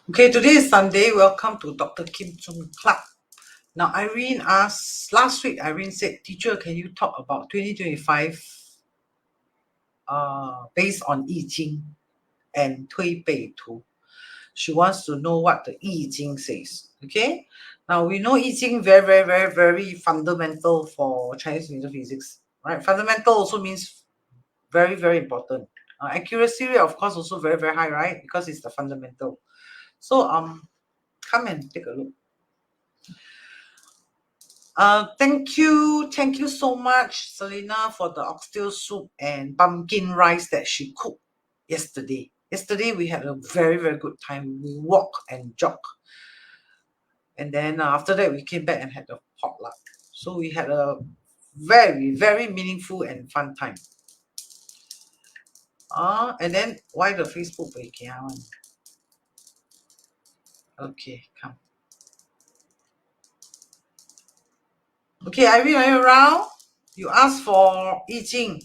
Okay, today is Sunday. Welcome to Dr. Kim Chung Club. Now, Irene asked, last week, Irene said, teacher, can you talk about 2025 based on I-Ching and 推背图? She wants to know what the I-Ching says. Okay, now we know I-Ching very fundamental for Chinese metaphysics, right? Fundamental also means very important. Accuracy rate, of course, also very high, right? Because it's the fundamental. So come and take a look. Thank you so much, Selena, for the oxtail soup and pumpkin rice that she cooked yesterday. Yesterday we had a very good time. We walked and jogged, and then after that we came back and had a potluck. So we had a very meaningful and fun time. And then why the Facebook page? Okay, come. Okay, Irene, are you around? You asked for I-Ching.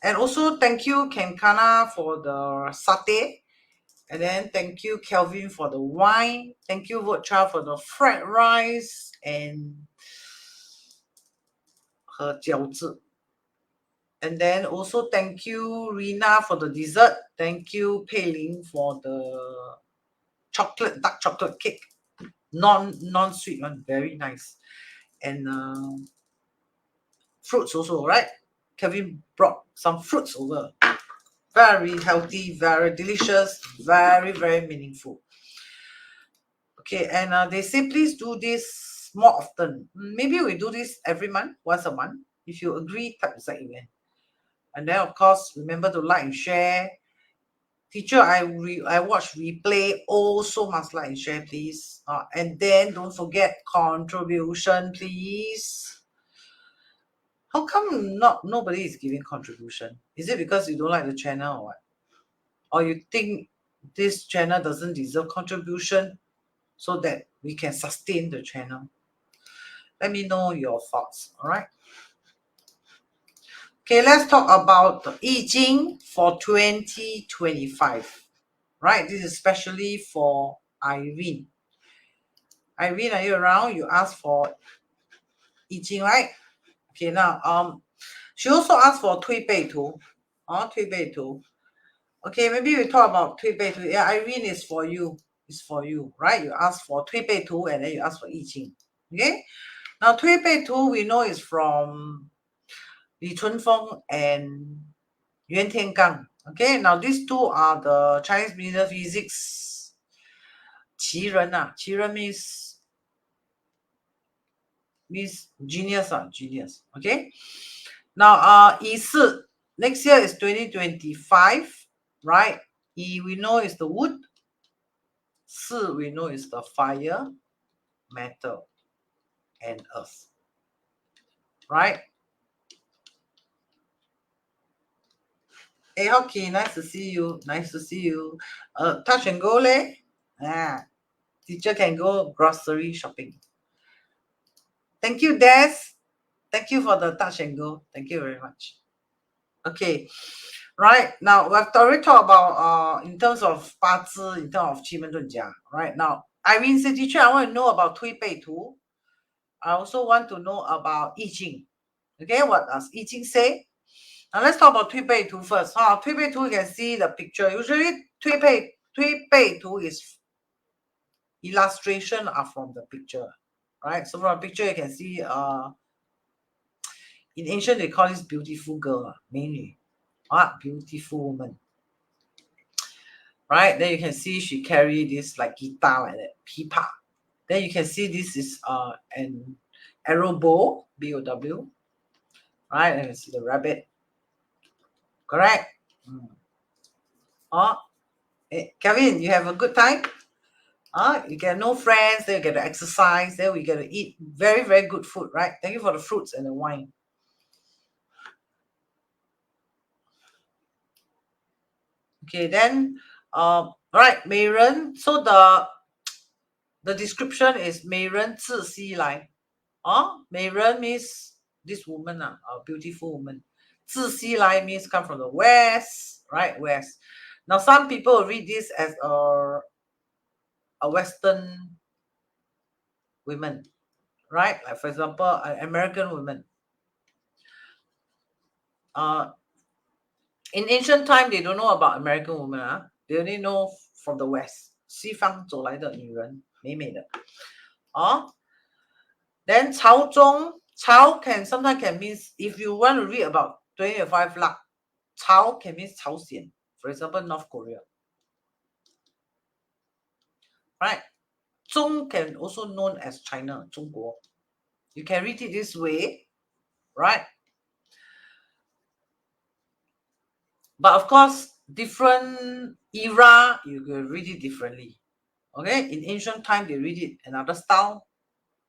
And also thank you Kenkana for the satay. And then thank you Kelvin for the wine. Thank you Vocha for the fried rice and her 饺子. And then also thank you Rina for the dessert. Thank you Payling for the dark chocolate cake. Non-sweet one, very nice. And fruits also, right? Kevin brought some fruits over. Very healthy, very delicious, very meaningful. Okay, and they say please do this more often. Maybe we do this every month, once a month. If you agree, type the email. And then of course, remember to like and share. Teacher, I watch replay. Also must like and share, please. And then don't forget contribution, please. How come nobody is giving contribution? Is it because you don't like the channel or what? Or you think this channel doesn't deserve contribution so that we can sustain the channel? Let me know your thoughts, all right? Okay, let's talk about the I-Ching for 2025, right? This is especially for Irene. Irene, are you around? You asked for I-Ching, right? Okay, now, she also asked for 推背图. 推背图. Okay, maybe we talk about 推背图. Yeah, Irene is for you. It's for you, right? You asked for 推背图 and then you asked for I-Ching. Okay? Now, 推背图 we know is from Li Chunfeng and Yuan Tiangang. Okay, now these two are the Chinese metaphysics 奇人. 奇人 means genius. Genius. Okay. Now, next year is 2025, right? Yi we know is the wood. Si we know is the fire, metal, and earth. Right? Hey, Hockey, nice to see you. Nice to see you. Touch and go, leh? Teacher can go grocery shopping. Thank you, Des. Thank you for the touch and go. Thank you very much. Okay. Right. Now, we've already talked about in terms of 八字, in terms of 奇门遁甲. Right. Now, Irene said, teacher, I want to know about 推背图. I also want to know about I-Ching. Okay, what does I-Ching say? Now let's talk about 推背图 first. 推背图 you can see the picture. Usually 推背图 is illustration are from the picture, right? So from a picture you can see in ancient they call this beautiful girl, 美女, beautiful woman. Right, then you can see she carry this like guitar like that, pipa. Then you can see this is an arrow bow, B-O-W. Right, and you see the rabbit. Correct. Kevin, you have a good time? You get no friends, then you get to exercise, then we get to eat very good food, right? Thank you for the fruits and the wine. Okay, then right, 美人. So the description is 美人自西来. 美人 means this woman, a beautiful woman. 自西来 means come from the west, right? West. Now some people read this as Western women, right? Like for example, American women. In ancient time, they don't know about American women. They only know from the West. 西方走来的女人，美美的。Then 朝中, 朝 can sometimes can means, if you want to read about 25 luck, 朝 can mean 朝鲜. For example, North Korea. Right? 中 can also known as China, 中国. You can read it this way, right? But of course, different era, you can read it differently. Okay? In ancient time, they read it another style.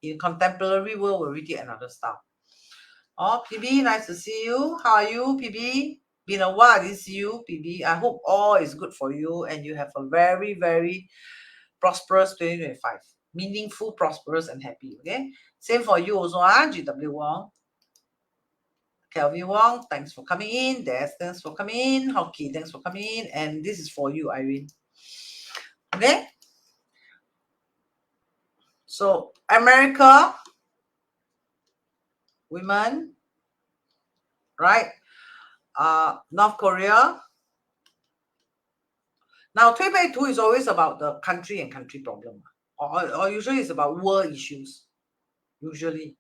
In contemporary world, we read it another style. Oh, PB, nice to see you. How are you, PB? Been a while, I didn't see you, PB. I hope all is good for you and you have a very, very prosperous 2025. Meaningful, prosperous, and happy. Okay? Same for you also, GW Wong. Kelvin Wong, thanks for coming in. Des, thanks for coming in. Hockey, thanks for coming in. And this is for you, Irene. Okay? So, America, women, right? North Korea. Now, 推背图 is always about the country and country problem. Or usually it's about world issues. Usually.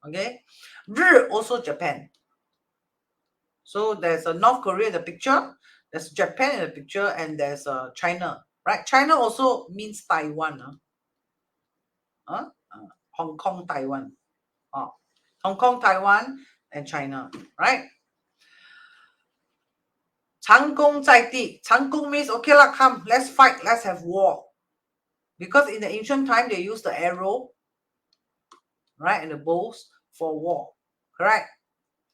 Okay? 日 also Japan. So there's a North Korea in the picture, there's Japan in the picture, and there's China. Right? China also means Taiwan. Hong Kong, Taiwan. Hong Kong, Taiwan, and China. Right? 长弓在地. 长弓 means, okay lah, come, let's fight, let's have war. Because in the ancient time, they used the arrow, right, and the bows for war. Correct?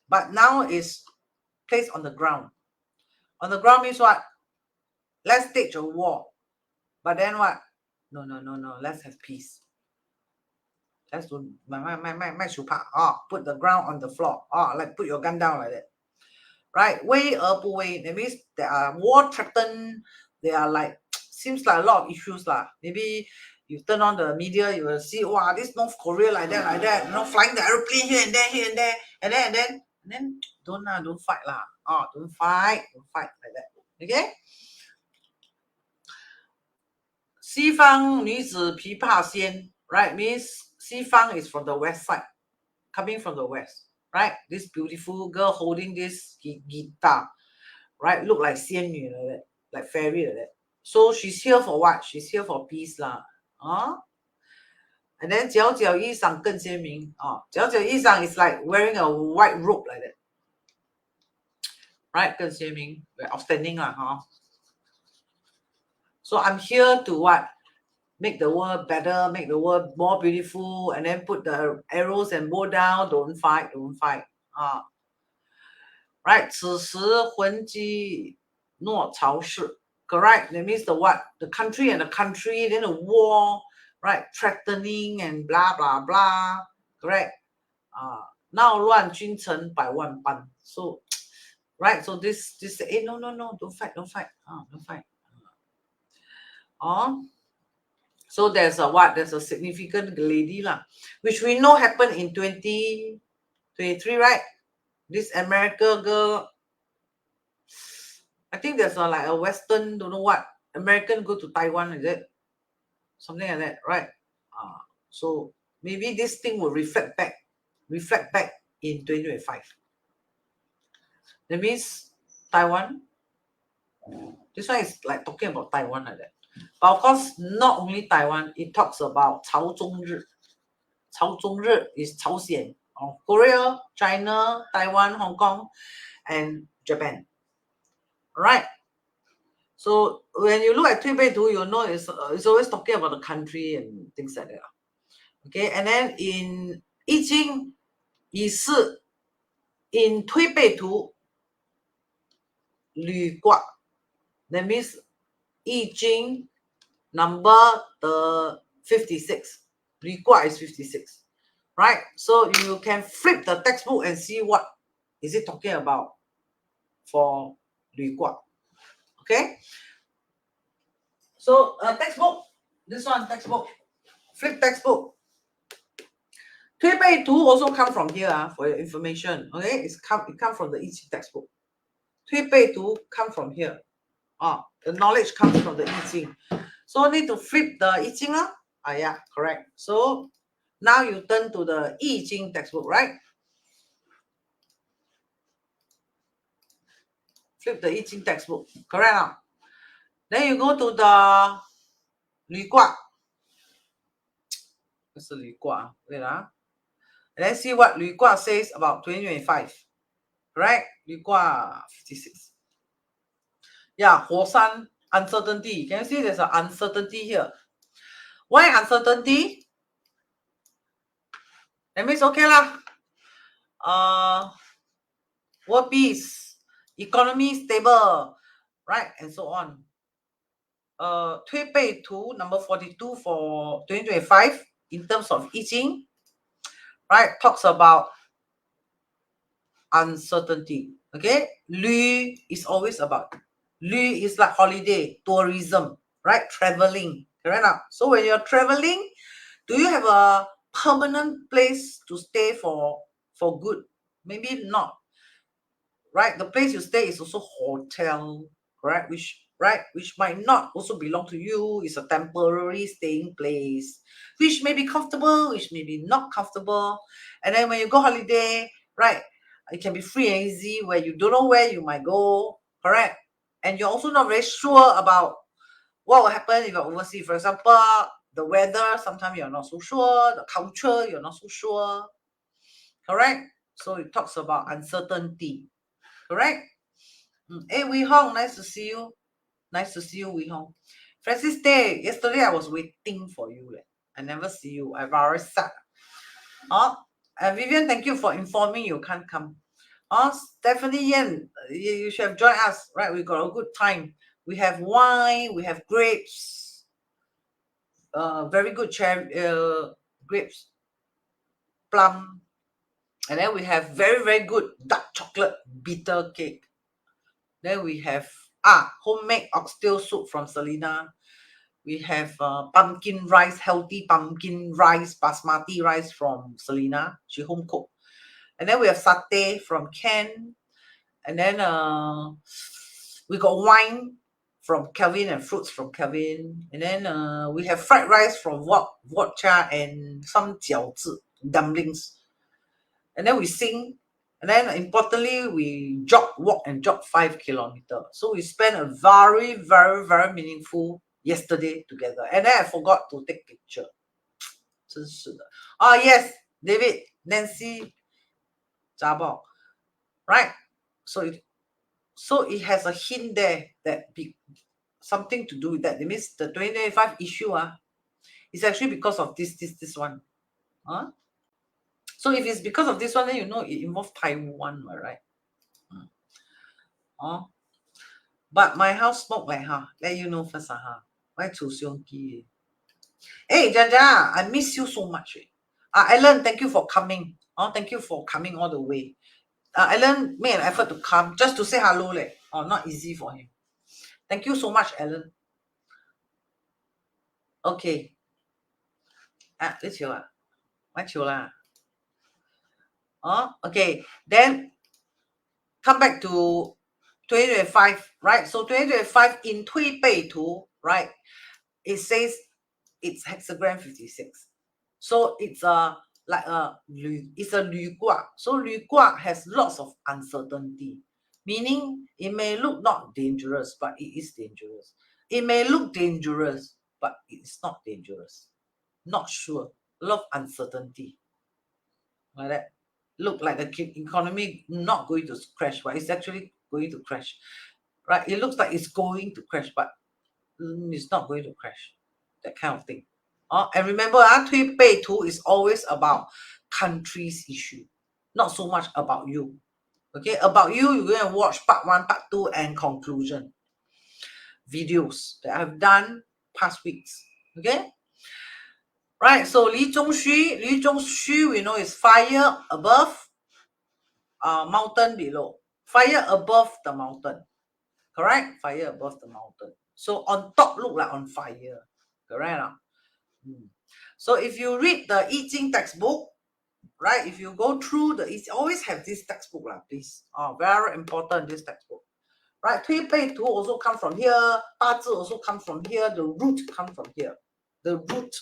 But now it's placed on the ground. On the ground means what? Let's stage a war. But then what? No. Let's have peace. Let's do put the ground on the floor. Like put your gun down like that. Right? 威而不威. That means there are war threatened. There are like, seems like a lot of issues lah. Maybe you turn on the media, you will see, wow, this North Korea like that, flying the aeroplane here and there, and then don't fight lah. Don't fight like that. Okay? 西方女子琵琶仙, right? Means 西方 is from the west side, coming from the west, right? This beautiful girl holding this guitar, right? Look like 仙女 like that, like fairy like that. So she's here for what? She's here for peace lah. And then 皎皎衣裳更鲜明. 皎皎衣裳 is like wearing a white robe like that. Right? 更鲜明. Very outstanding lah, So I'm here to what? Make the world better, make the world more beautiful, and then put the arrows and bow down. Don't fight. Right? 此时浑积诺朝氏. Correct? That means the what? The country and the country, then the war, right? Threatening and blah blah blah. Correct? 闹乱君臣百万般. So, right? So this no, don't fight. Don't fight. So there's a what? There's a significant lady lah, which we know happened in 2023, right? This American girl, I think there's like a Western, don't know what, American go to Taiwan, is it? Something like that, right? So maybe this thing will reflect back in 2025. That means Taiwan. This one is like talking about Taiwan like that. But of course, not only Taiwan, it talks about 朝中日. 朝中日 is 朝鲜, Korea, China, Taiwan, Hong Kong, and Japan. Right? So when you look at 推背图, you'll know it's always talking about the country and things like that. Okay, and then in I-Ching, 以是 in 推背图, 履卦. That means I-Ching number the 56. 履卦 is 56. Right? So you can flip the textbook and see what is it talking about for 履卦. Okay? So textbook, This one, textbook. Flip textbook. 推背图 also come from here for your information. Okay, it come from the I-Ching textbook. 推背图 come from here. The knowledge comes from the I-Ching. So need to flip the I-Ching. Yeah, correct. So now you turn to the I-Ching textbook, right? Flip the I-Ching textbook, correct. Then you go to the 履卦. This is 履卦. Wait, and then see what 履卦 says about 2025. Right? 履卦 56. Yeah, 火山 uncertainty. Can you see there's an uncertainty here? Why uncertainty? That means okay lah. World peace, economy stable, right, and so on. 推背图 number 42 for 2025 in terms of I-Ching, right, talks about uncertainty. Okay, Lü is always about, Lü is like holiday, tourism, right, traveling, correct? So when you're traveling, do you have a permanent place to stay for good? Maybe not, right? The place you stay is also hotel, correct? Which might not also belong to you. It's a temporary staying place, which may be comfortable, which may be not comfortable. And then when you go holiday, right, it can be free and easy where you don't know where you might go, correct? And you're also not very sure about what will happen if you're overseas. For example, the weather, sometimes you're not so sure. The culture, you're not so sure, correct? So it talks about uncertainty, correct? Hey, Wee Hong, nice to see you. Nice to see you, Wee Hong. Francis Day, yesterday I was waiting for you. I never see you. I've already sat. Vivian, thank you for informing you can't come. Stephanie Yen, you should have joined us, right? We got a good time. We have wine, we have grapes. Very good grapes, plum. And then we have very, very good dark chocolate bitter cake. Then we have homemade oxtail soup from Selena. We have pumpkin rice, healthy pumpkin rice, basmati rice from Selena. She home cooked. And then we have satay from Ken. And then we got wine from Kelvin and fruits from Kelvin. And then we have fried rice from vodka and some 饺子, dumplings. And then we sing. And then importantly, we walk and jog 5 kilometers. So we spent a very, very, very meaningful yesterday together. And then I forgot to take picture. 真是的. Yes, David, Nancy, Zabo. Right? So it has a hint there that something to do with that. It means the 2025 issue is actually because of this one. So if it's because of this one, then you know it involves Taiwan, right? But my house smoke let you know first. Why too sionki? Hey, Jaja, I miss you so much. Alan, thank you for coming. Thank you for coming all the way. Alan made an effort to come just to say hello. Not easy for him. Thank you so much, Alan. Okay. Let's chill. Why chill lah? Okay. Then come back to 2025, right? So 2025 in 推背图, right? It says it's hexagram 56. So it's it's a 履卦. So 履卦 has lots of uncertainty, meaning it may look not dangerous, but it is dangerous. It may look dangerous, but it's not dangerous. Not sure. A lot of uncertainty. Like that. Look like the economy not going to crash, but it's actually going to crash. Right? It looks like it's going to crash, but it's not going to crash. That kind of thing. And remember, 推背图 is always about country's issue, not so much about you. Okay, about you, you're going to watch part 1, part 2, and conclusion videos that I've done past weeks. Okay, right? So Li Zhongxu, we know is fire above, mountain below. Fire above the mountain, correct? Fire above the mountain. So on top look like on fire. Correct? So if you read the I-Ching textbook, right, if you go through always have this textbook, please. Very important, this textbook. Right, 推背图 also come from here, 八字 also come from here, the root come from here. The root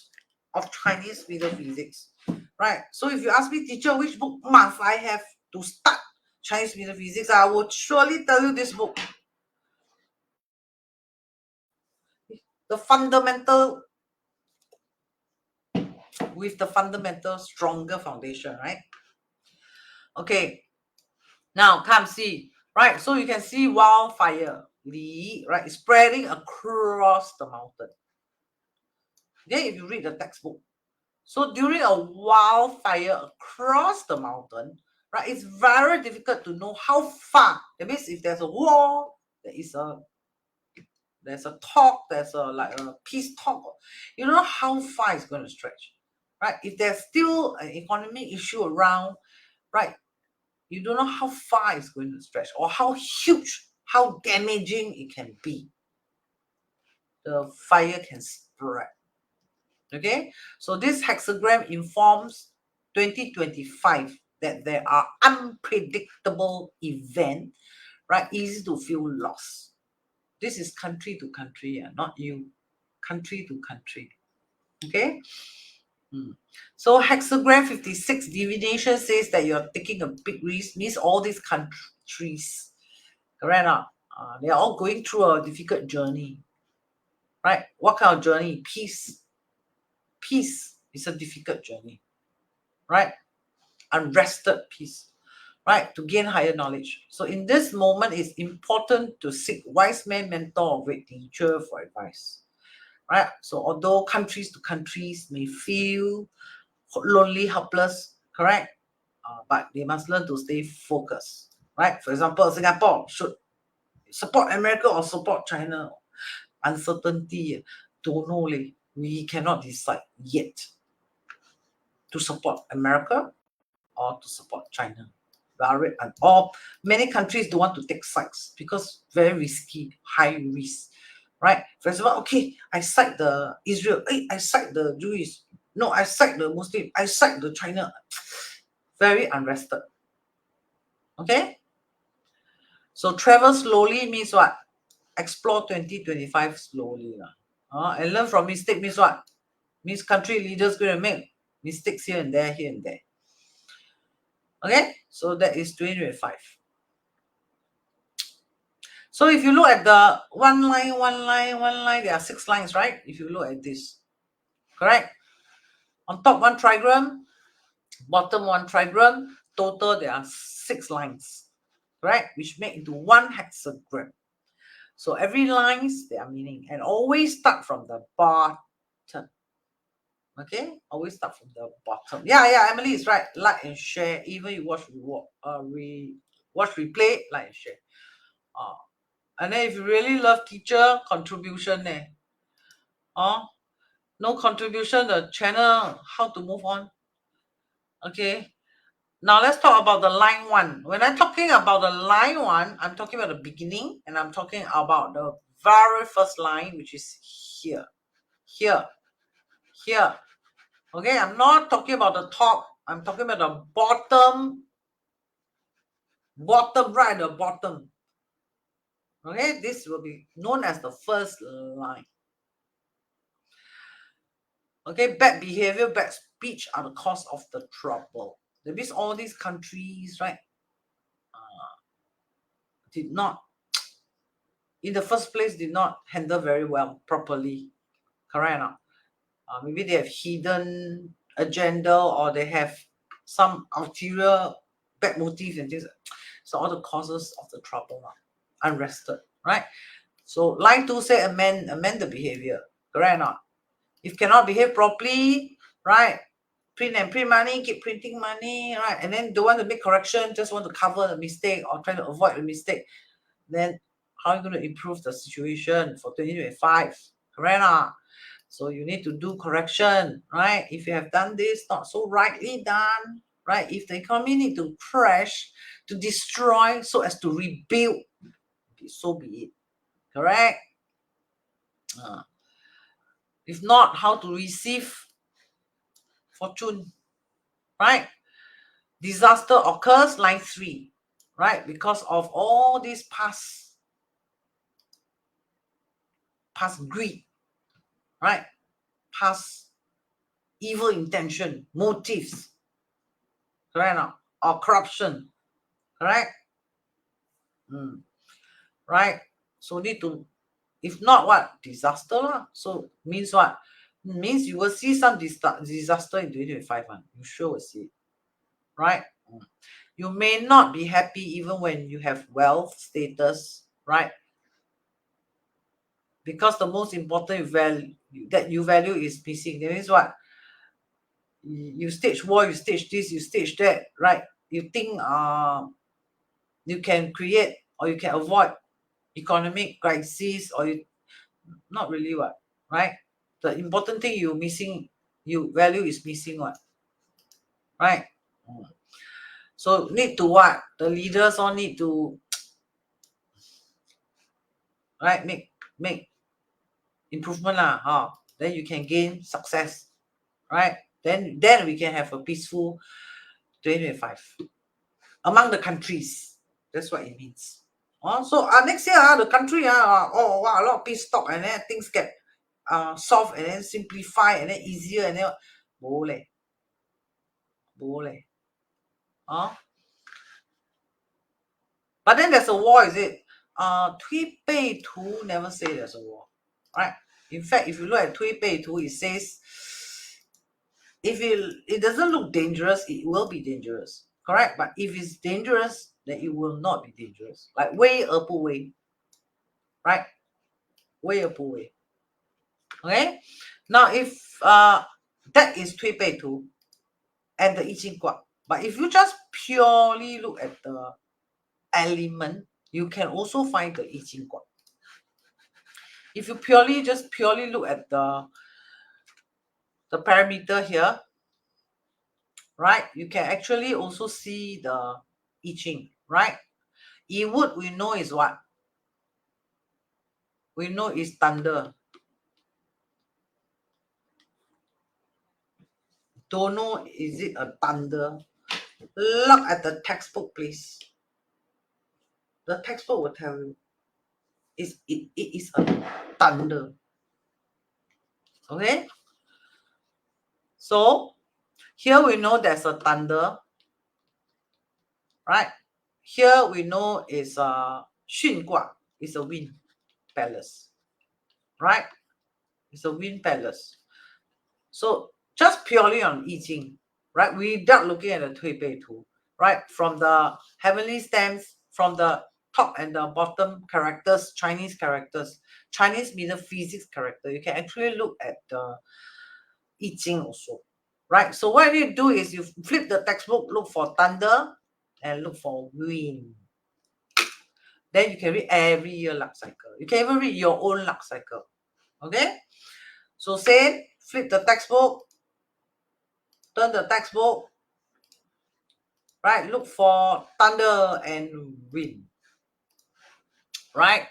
of Chinese metaphysics. Right, so if you ask me, teacher, which book must I have to start Chinese metaphysics, I would surely tell you this book. The fundamental, with the fundamental stronger foundation, right? Okay, now come see, right? So you can see wildfire, Li, right, spreading across the mountain. Okay, if you read the textbook. So during a wildfire across the mountain, right, it's very difficult to know how far. That means if there's a wall, there's a talk, there's like a peace talk, you don't know how far it's going to stretch, right? If there's still an economic issue around, right, you don't know how far it's going to stretch or how huge, how damaging it can be. The fire can spread. Okay, so this hexagram informs 2025 that there are unpredictable events, right? Easy to feel loss. This is country to country, not you. Country to country. Okay. So hexagram 56 divination says that you're taking a big risk, means all these countries, correct? They are all going through a difficult journey, right? What kind of journey? Peace. Peace is a difficult journey, right? Unrested peace, right? To gain higher knowledge. So in this moment, it's important to seek wise man, mentor, or great teacher for advice, right? So although countries to countries may feel lonely, helpless, correct? But they must learn to stay focused, right? For example, Singapore should support America or support China. Uncertainty, don't know, we cannot decide yet to support America or to support China. Or many countries don't want to take sides because very risky, high risk, right? For example, okay, I side the Israel, I side the Jewish, no, I side the Muslim, I side the China. Very unrested. Okay, so travel slowly means what? Explore 2025 slowly. And learn from mistake means what? Means country leaders going to make mistakes here and there, here and there. Okay, so that is 2025. So if you look at the one line, there are 6 lines, right? If you look at this, correct? On top 1 trigram, bottom 1 trigram, total there are 6 lines, right? Which make into 1 hexagram. So every lines, they are meaning, and always start from the bottom. Okay, always start from the bottom. Yeah, Emily is right. Like and share. Even you watch replay, like and share. And then if you really love teacher contribution, no contribution, the channel, how to move on? Okay, now let's talk about the line 1. When I'm talking about the line 1, I'm talking about the beginning, and I'm talking about the very first line, which is here. Okay, I'm not talking about the top, I'm talking about the bottom, right at the bottom. Okay, this will be known as the first line. Okay, bad behavior, bad speech are the cause of the trouble. That means all these countries, right, did not, in the first place, did not handle very well, properly. Correct or not? Maybe they have hidden agenda, or they have some ulterior bad motives and things. So all the causes of the trouble are unrested, right? So line 2 say amend the behavior. Correct or not? If cannot behave properly, right? Print money, keep printing money, right? And then don't want to make correction, just want to cover the mistake or try to avoid the mistake. Then how are you going to improve the situation for 2025? Correct or not? So you need to do correction, right? If you have done this not so rightly done, right? If the economy need to crash, to destroy, so as to rebuild, so be it. Correct? If not, how to receive fortune, right? Disaster occurs, line 3, right? Because of all these past greed, right? Past evil intention, motives, correct? Or corruption, correct? Right? So need to, if not what? Disaster lah. So means what? Means you will see some disaster in 2025. You sure will see, right? You may not be happy even when you have wealth, status, right? Because the most important value that you value is missing. That means what? You stage war, you stage this, you stage that, right? You think you can create or you can avoid economic crisis, or you not really what, right? The important thing you missing, you value is missing what, right? So need to what? The leaders all need to, right, make improvement lah, then you can gain success, right? Then we can have a peaceful 2025 among the countries. That's what it means. So next year the country oh wow, a lot of peace talk, and then things get solved, and then simplify, and then easier, and then boleh. But then there's a war, is it? 推背图 never say there's a war, right? In fact, if you look at 推背图, it says if it doesn't look dangerous, it will be dangerous, correct? But if it's dangerous, then it will not be dangerous. Like 威而不危, right? 威而不危. Okay. Now, if that is 推背图 and the I-Ching卦, but if you just purely look at the element, you can also find the I-Ching卦. If you purely look at the parameter here, right, you can actually also see the I-Ching, right? Wood we know is what? We know is thunder. Don't know, is it a thunder? Look at the textbook, please. The textbook will tell you it is a thunder. Okay, so here we know there's a thunder, right? Here we know is a 巽卦, is a wind palace, right? It's a wind palace. So just purely on I-Ching, right? Without looking at the 推背图, right? From the heavenly stems, from the top and the bottom characters, Chinese characters, Chinese metaphysics character, you can actually look at the I-Ching also, right? So what you do is you flip the textbook, look for thunder and look for wind. Then you can read every year luck cycle. You can even read your own luck cycle. Okay? So say, flip the textbook, turn the textbook, right? Look for thunder and wind, right?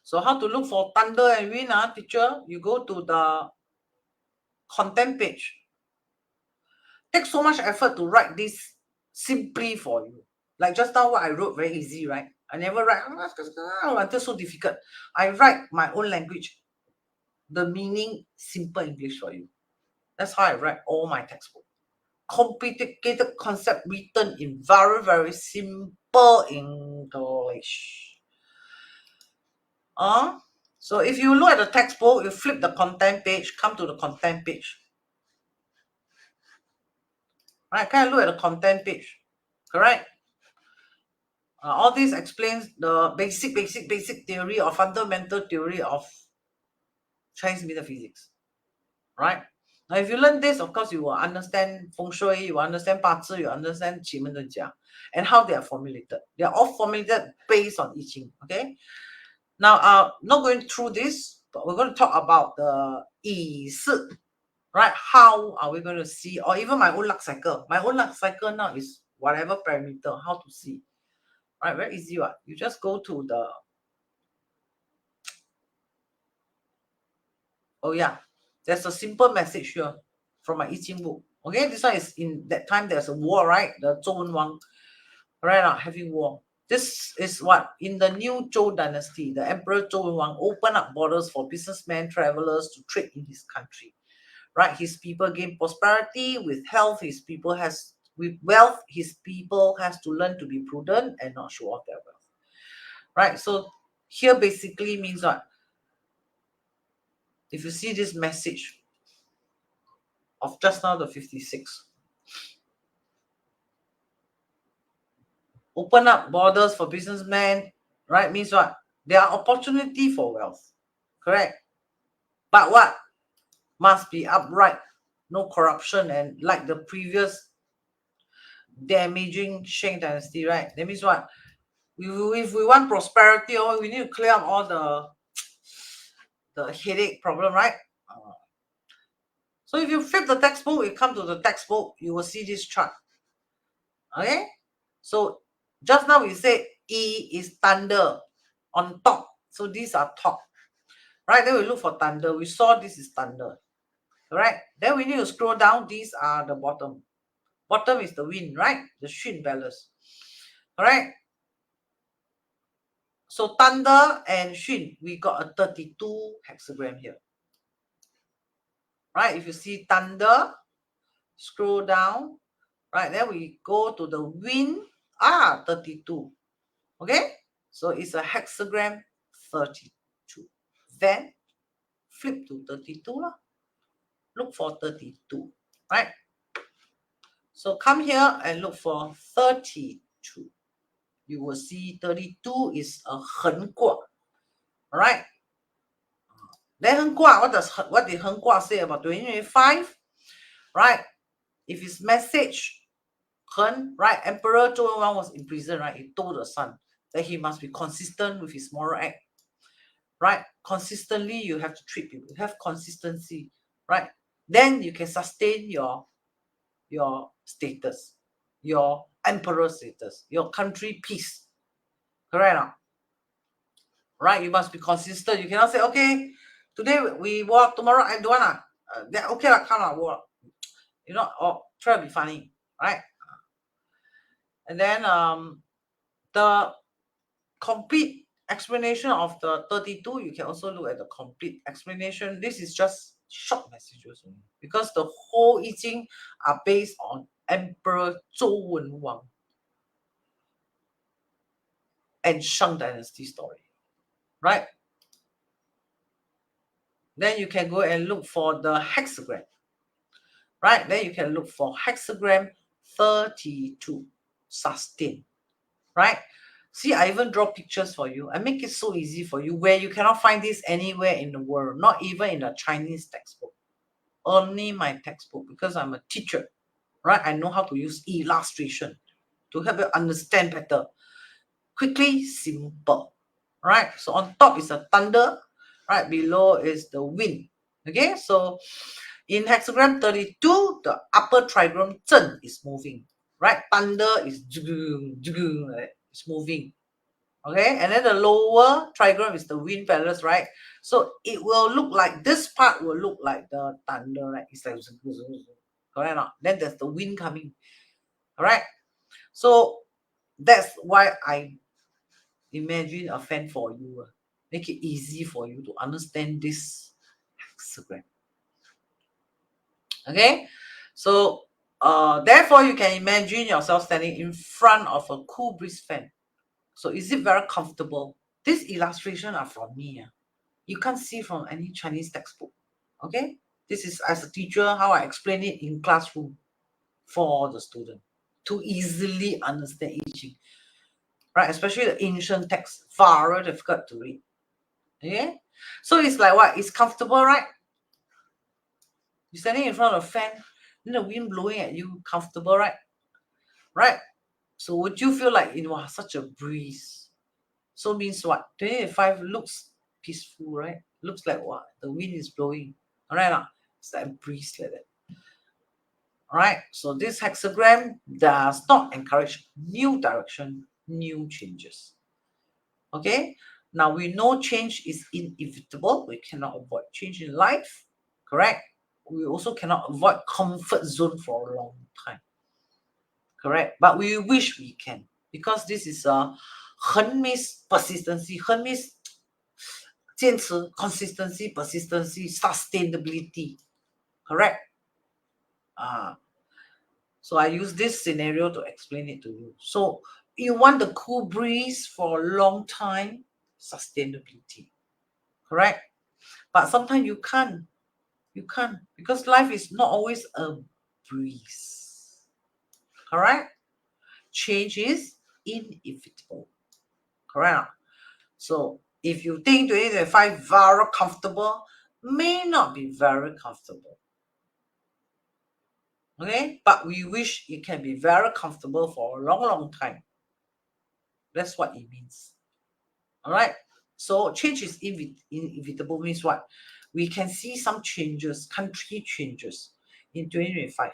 So how to look for thunder and wind, teacher? You go to the content page. Take so much effort to write this simply for you. Like just now what I wrote, very easy, right? I never write until so difficult. I write my own language, the meaning, simple English for you. That's how I write all my textbook. Complicated concept written in very, very simple English. So if you look at the textbook, you flip the content page, come to the content page. Right, can I look at the content page? Correct? All this explains the basic theory or fundamental theory of Chinese metaphysics. Right? Now, if you learn this, of course, you will understand feng shui, you will understand 八字, you understand 奇门遁甲, and how they are formulated. They are all formulated based on I-Ching. Okay? Now, not going through this, but we're going to talk about the 仪式, right? How are we going to see, or even my own luck cycle. My own luck cycle now is whatever parameter, how to see. Right? Very easy. What? You just go to the, There's a simple message here from my I-Ching book. Okay, this one is in that time there's a war, right? The Zhou Wang, right now having war. This is what in the new Zhou dynasty, the Emperor Zhou Wang opened up borders for businessmen, travelers to trade in his country. Right, his people gain prosperity with health. His people has with wealth. His people has to learn to be prudent and not show off their wealth. Right, so here basically means what? If you see this message of just now, the 56, open up borders for businessmen, right? Means what? There are opportunity for wealth, correct? But what? Must be upright, no corruption, and like the previous damaging Shang dynasty, right? That means what? If we want prosperity, we need to clear up all the headache problem, right? So if you flip the textbook, you come to the textbook, you will see this chart. Okay, so just now we said E is thunder on top, so these are top, right? Then we look for thunder. We saw this is thunder, right? Then we need to scroll down. These are the bottom. Bottom is the wind, right? The Xun balance. All right. So thunder and Xun, we got a 32 hexagram here. Right? If you see thunder, scroll down, right? Then we go to the wind, 32. Okay? So it's a hexagram 32. Then flip to 32 lah. Look for 32, right? So come here and look for 32. You will see 32 is a 横卦, right? Then 横卦, what did 横卦say about 2025? Right? If his message, 横, right? Emperor Zhou Wang was in prison, right? He told the son that he must be consistent with his moral act. Right? Consistently, you have to treat people. You have consistency, right? Then you can sustain your status, your emperor status, your country peace. Correct? Right? You must be consistent. You cannot say, okay, today we walk, tomorrow I don't want then okay, come on, walk. You know, or try to be funny, right? And then the complete explanation of the 32, you can also look at the complete explanation. This is just short messages only, because the whole I-Ching are based on Emperor Zhou Wenwang and Shang dynasty story, right? Then you can go and look for the hexagram, right? Then you can look for hexagram 32, sustain, right? See, I even draw pictures for you. I make it so easy for you, where you cannot find this anywhere in the world, not even in a Chinese textbook. Only my textbook, because I'm a teacher, right? I know how to use illustration to help you understand better. Quickly, simple, right? So on top is a thunder, right? Below is the wind. Okay, so in hexagram 32, the upper trigram zhen is moving, right? Thunder is it's moving. Okay, and then the lower trigram is the wind balance, right? So it will look like, this part will look like the thunder, right? It's like, correct or not? Then there's the wind coming. All right, so that's why I imagine a fan for you. Make it easy for you to understand this hexagram. Okay, so therefore you can imagine yourself standing in front of a cool breeze fan. So is it very comfortable? These illustrations are from me. You can't see from any Chinese textbook. Okay, this is as a teacher how I explain it in classroom for the student to easily understand I-Ching, right? Especially the ancient text, very difficult to read. Okay, so it's like what? It's comfortable, right? You're standing in front of a fan, then the wind blowing at you, comfortable, right? Right? So would you feel like it was such a breeze? So means what? 2025 looks peaceful, right? Looks like what? The wind is blowing. All right, it's like a breeze like that. All right, so this hexagram does not encourage new direction, new changes. Okay, now we know change is inevitable. We cannot avoid change in life. Correct? We also cannot avoid comfort zone for a long time. Correct? But we wish we can, because this is a 恒 means persistency, 恒 means 坚持, consistency, persistency, sustainability. Correct? So I use this scenario to explain it to you. So you want the cool breeze for a long time, sustainability. Correct? But sometimes you can't. You can't, because life is not always a breeze. Correct? Change is inevitable. Correct? So if you think 2025 very comfortable, may not be very comfortable. Okay? But we wish it can be very comfortable for a long, long time. That's what it means. All right? So change is inevitable means what? We can see some changes, country changes in 2025.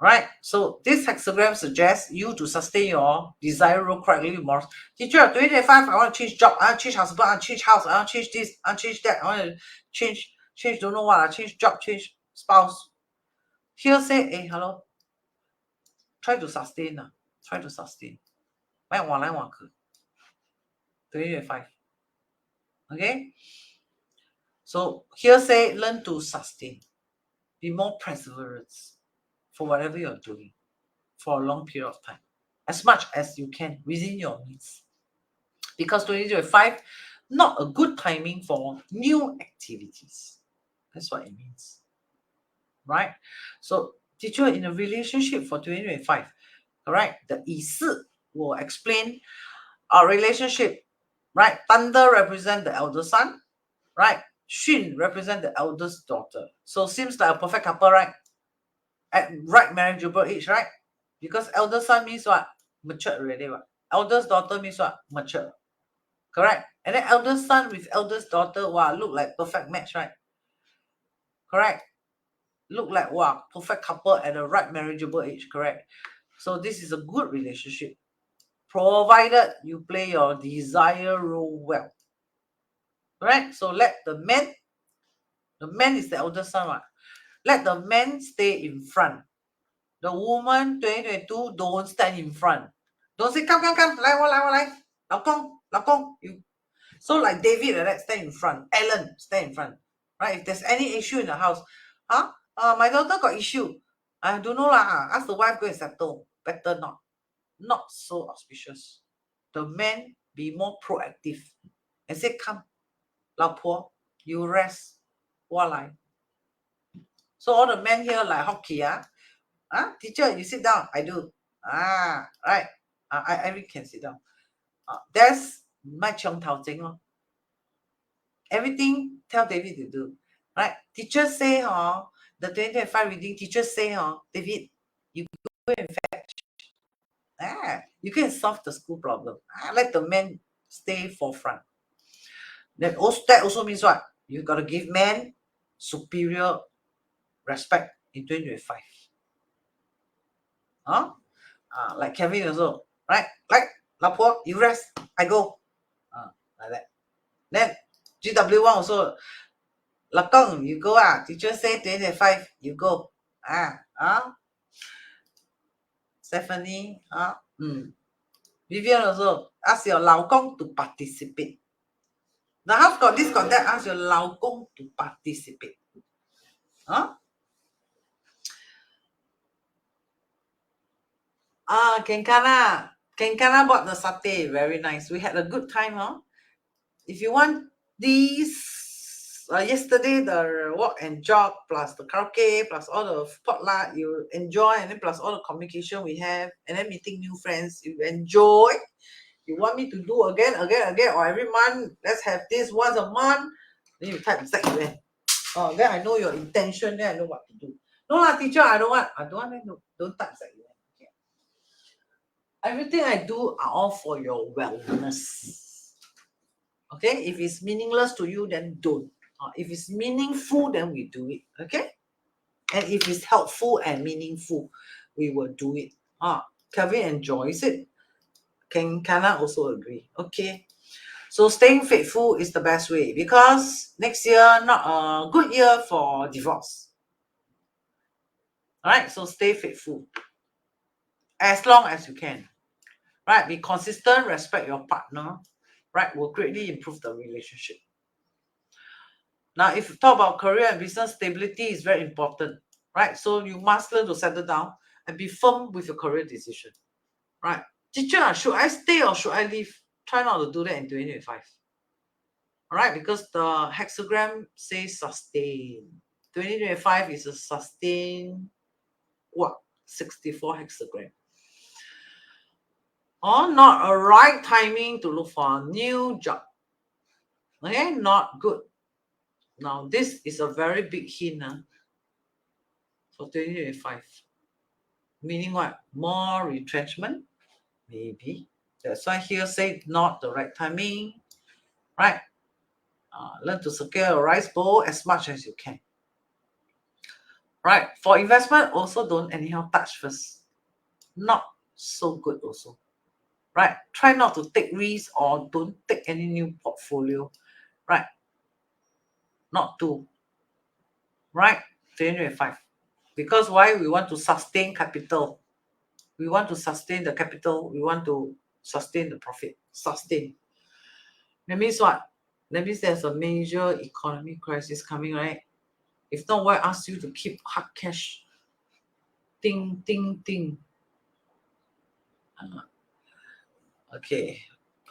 Right? So this hexagram suggests you to sustain your desired role correctly with more. Teacher, 2025, I want to change job, I want to change husband, I want to change house, I want to change this, I want to change that, I want to change don't know what, I change job, change spouse. Here say, hey, hello. Try to sustain. Try to sustain. 卖往来往去 2025. Okay? So here say learn to sustain. Be more perseverance for whatever you're doing for a long period of time, as much as you can within your means. Because 2025, not a good timing for new activities. That's what it means. Right? So teacher, in a relationship for 2025, correct? The 乙巳 will explain our relationship. Right? Thunder represent the elder son. Right? Xun represent the eldest daughter. So seems like a perfect couple, right? At right marriageable age, right? Because elder son means what? Matured already. What? Eldest daughter means what? Mature. Correct? And then eldest son with eldest daughter, wow, look like perfect match, right? Correct? Look like, wow, perfect couple at the right marriageable age, correct? So this is a good relationship, provided you play your desired role well. Right? So let the man is the eldest son, right? Let the man stay in front. The woman 2022 don't stand in front. Don't say come, 来，老公 you. So like David like that, stand in front. Ellen, stand in front. Right? If there's any issue in the house, my daughter got issue. I don't know lah. Ask the wife go and settle. Better not. Not so auspicious. The man be more proactive and say, come, 老婆, you rest. 我来. So all the men here like hockey, teacher, you sit down. I do. Right. I really can sit down. That's my chong tao jing. Everything tell David to do. Right? Teacher say, the 2025 reading, teacher say, David, you go and fetch. You can solve the school problem. Let the men stay forefront. That also means what? You got to give men superior respect in 2025. Like Kevin also, right? Like, 老婆, you rest, I go. Like that. Then GW1 also, 老公, you go. Teacher say 2025, you go. Stephanie, Vivian also, ask your 老公 to participate. The house got this, got that, ask your 老公 to participate. Kenkana bought the satay. Very nice. We had a good time, If you want these, yesterday the walk and jog plus the karaoke plus all the potluck you enjoy, and then plus all the communication we have, and then meeting new friends you enjoy. You want me to do again, or every month? Let's have this once a month. Then you type exactly. Then I know your intention. Then I know what to do. No lah, teacher, I don't want. Don't type exactly. Everything I do are all for your wellness. Okay? If it's meaningless to you, then don't. If it's meaningful, then we do it. Okay? And if it's helpful and meaningful, we will do it. Kevin enjoys it. Kenkana also agree. Okay. So staying faithful is the best way, because next year not a good year for divorce. All right, so stay faithful as long as you can. Right, be consistent, respect your partner. Right, will greatly improve the relationship. Now, if you talk about career and business, stability is very important. Right, so you must learn to settle down and be firm with your career decision. Right, teacher, should I stay or should I leave? Try not to do that in 2025. All right, because the hexagram says sustain. 2025 is a sustain, what, 64 hexagram. Or not a right timing to look for a new job. Okay, not good. Now, this is a very big hint for 2025. Meaning what? More retrenchment? Maybe. That's why here say not the right timing. Right? Learn to secure a rice bowl as much as you can. Right? For investment, also don't anyhow touch first. Not so good also. Right? Try not to take risks or don't take any new portfolio. Right? Not to. Right? 2025. Because why? We want to sustain capital. We want to sustain the capital. We want to sustain the profit. Sustain. That means what? That means there's a major economic crisis coming, right? If not, why ask you to keep hard cash? Ding, ding, ding. Okay.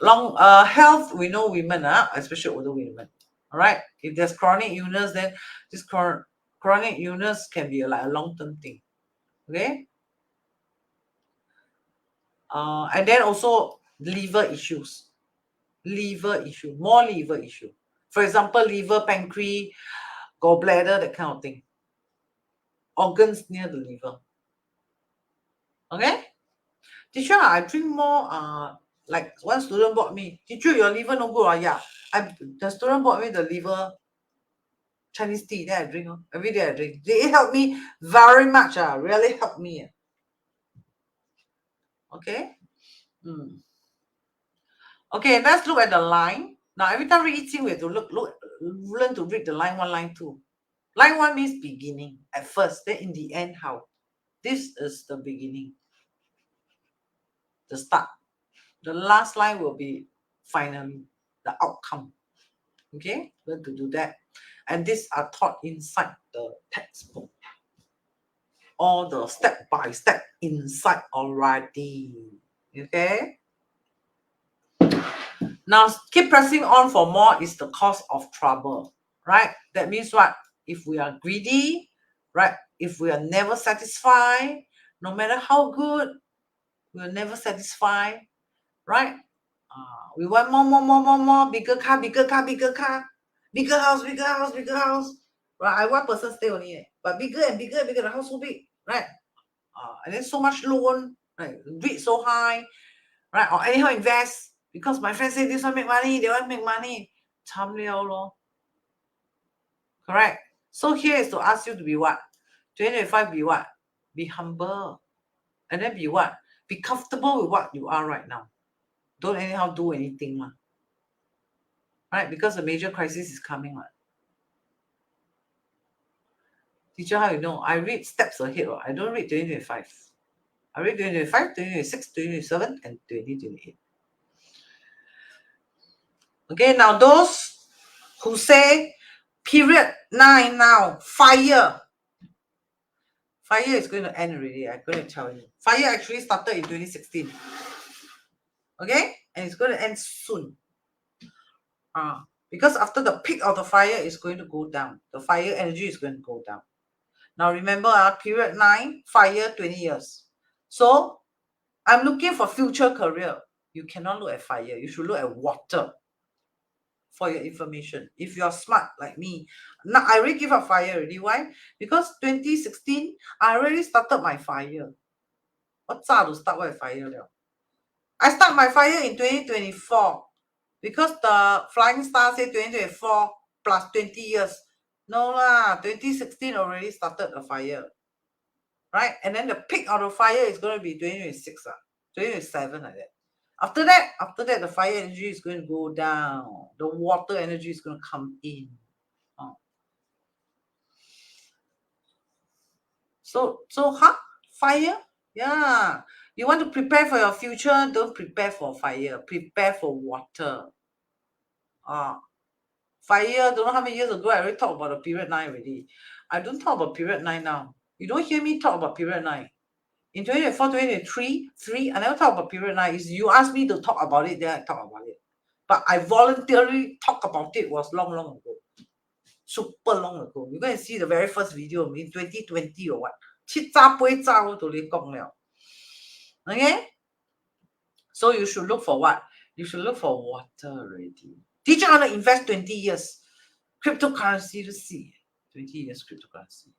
Health, we know women, especially older women. All right. If there's chronic illness, then this chronic illness can be like a long-term thing. Okay. And then also liver issues. Liver issue, more liver issue. For example, liver, pancreas, gallbladder, that kind of thing. Organs near the liver. Okay? Teacher, I drink more, like one student bought me, teacher, your liver no good. Yeah. The student bought me the liver Chinese tea, then I drink. Every day I drink. It helped me very much. Really helped me. Okay? Okay, let's look at the line. Now, every time we I-Ching, we have to learn to read the line 1, line 2. Line 1 means beginning at first, then in the end, how? This is the beginning, the start. The last line will be finally the outcome. Okay, learn to do that. And these are taught inside the textbook. All the step by step inside already. Okay. Now, keep pressing on for more is the cause of trouble, right? That means what? If we are greedy, right? If we are never satisfied, no matter how good, we'll never satisfy, right? We want more, bigger car, bigger car, bigger car, bigger house, bigger house, bigger house. Right? I one person stay only, but bigger and bigger and bigger, the house so big, right? And then so much loan, right? Rate so high, right? Or anyhow invest, because my friend say this one make money, they want make money. Cham liao lo. Correct. So here is to ask you to be what? 2025 be what? Be humble. And then be what? Be comfortable with what you are right now. Don't anyhow do anything. Right? Because the major crisis is coming. Teacher, how you know? I read steps ahead. I don't read 2025. I read 2025, 2026, 2027, and 2028. Okay, now those who say period 9 now, fire. Fire is going to end already. I'm going to tell you. Fire actually started in 2016. Okay? And it's going to end soon. Because after the peak of the fire is going to go down. The fire energy is going to go down. Now remember, period 9, fire 20 years. So I'm looking for future career. You cannot look at fire. You should look at water. For your information, if you're smart like me. Now I already give up fire already. Why? Because 2016 I already started my fire. What's up to start with fire now? I start my fire in 2024 because the flying star say 2024 plus 20 years. No lah, 2016 already started the fire, right? And then the peak of the fire is going to be 2026, 2027 like that. After that, the fire energy is going to go down. The water energy is going to come in. So fire? Yeah. You want to prepare for your future, don't prepare for fire. Prepare for water. Fire, don't know how many years ago, I already talked about the period 9 already. I don't talk about period 9 now. You don't hear me talk about period 9. In 2024, 2023, I never talk about period 9. Is you ask me to talk about it, then I talk about it. But I voluntarily talk about it was long ago. Super long ago. You go and see the very first video in 2020 or what. Okay? So you should look for what? You should look for water already. Teacher, I want to invest 20 years. Cryptocurrency to see. 20 years cryptocurrency.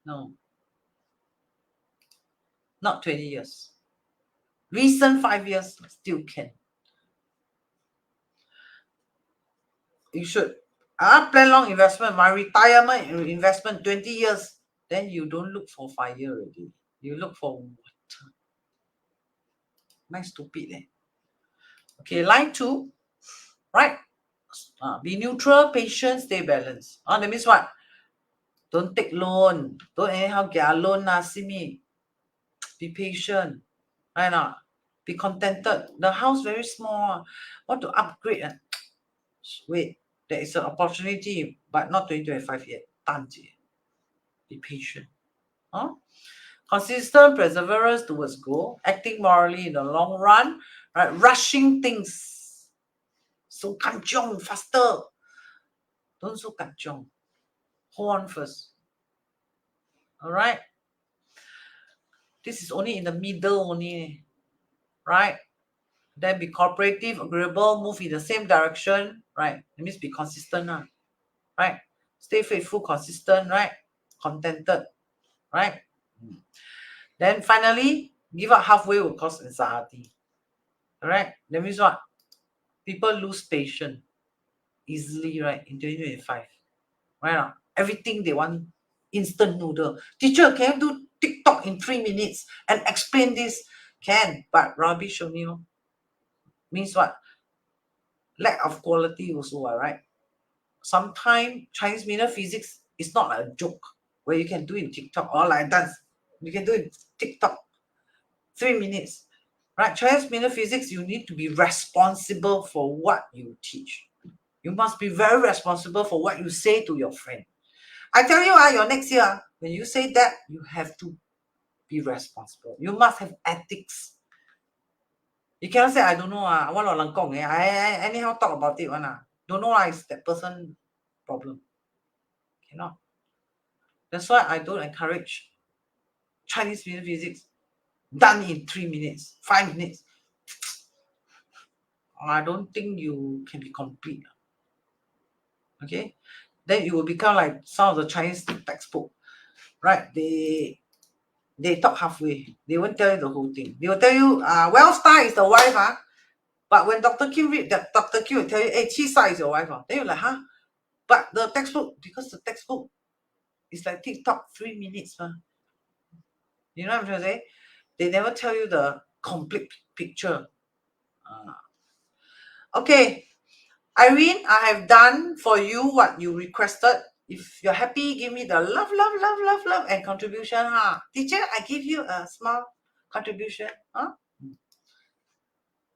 No. Not 20 years. Recent 5 years still can. You should. Plan long investment. My retirement investment 20 years. Then you don't look for fire already. You look for water. Nice stupid eh? Okay, line 2. Right? Be neutral, patient, stay balanced. That means what? Don't take loan. Don't anyhow get a loan. See me. Be patient. Right now. Be contented. The house very small. Want to upgrade. Wait. There is an opportunity, but not 2025 yet. Be patient. Consistent perseverance towards goal. Acting morally in the long run. Right? Rushing things. So kanchiong, faster. Don't so kanchiong. Hold on first. Alright? This is only in the middle only. Right? Then be cooperative, agreeable, move in the same direction. Right? It means be consistent. Right? Stay faithful, consistent. Right? Contented. Right? Then finally, give up halfway will cause anxiety. Alright? That means what? People lose patience easily, right? In 2025. Right? Everything they want instant noodle. Teacher, can you do TikTok in 3 minutes and explain this? Can, but rubbish only. Means what? Lack of quality also, right? Sometimes Chinese medium physics is not a joke where you can do in TikTok or like dance. You can do in TikTok 3 minutes. Right? Chinese medium physics, you need to be responsible for what you teach. You must be very responsible for what you say to your friend. I tell you, your next year, when you say that, you have to be responsible. You must have ethics. You cannot say, I don't know, I want to langkong. I anyhow talk about it. Don't know, it's that person problem. Cannot. That's why I don't encourage Chinese medium physics done in 3 minutes, 5 minutes. I don't think you can be complete. Okay? Then it will become like some of the Chinese textbook. Right? They talk halfway. They won't tell you the whole thing. They will tell you, well, Star is the wife. But when Dr. Kim read that, Dr. Kim will tell you, hey, Chi Star is your wife. Then you're like, huh? But the textbook, because the textbook is like TikTok 3 minutes. You know what I'm trying to say? They never tell you the complete picture. Okay. Irene, I have done for you what you requested. If you're happy, give me the love, and contribution. Teacher, I give you a small contribution.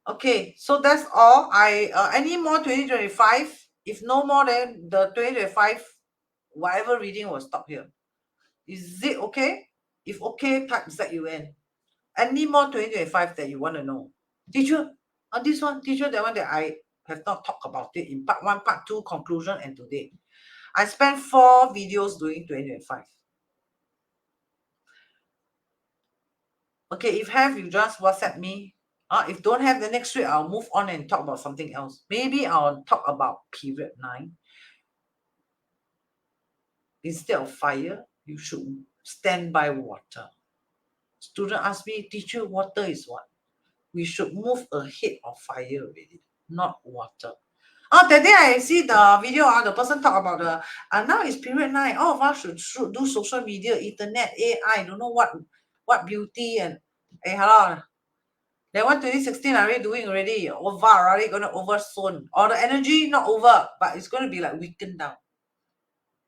Okay, so that's all. Any more 2025? If no more, then the 2025, whatever reading will stop here. Is it okay? If okay, type ZUN. Any more 2025 that you want to know? Teacher, this one, teacher, that one that I have not talked about it in part 1, part 2, conclusion, and today. I spent 4 videos doing 2025. Okay, if have, you just WhatsApp me. If don't have, the next week I'll move on and talk about something else. Maybe I'll talk about period 9. Instead of fire, you should stand by water. Student ask me, teacher, water is what? We should move ahead of fire already, not water. That day I see the video, the person talk about the now it's period 9. All of us should do social media, internet, AI, don't know what beauty and hello. That one 2016 already doing already. Over already gonna over soon. Or the energy not over, but it's gonna be like weakened down.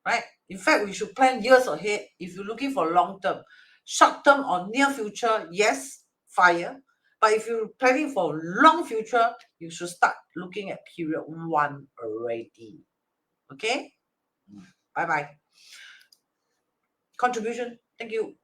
Right? In fact, we should plan years ahead if you're looking for long term. Short term or near future, yes, fire. But if you're planning for long future, you should start looking at period 1 already. Okay? Bye-bye. Contribution. Thank you.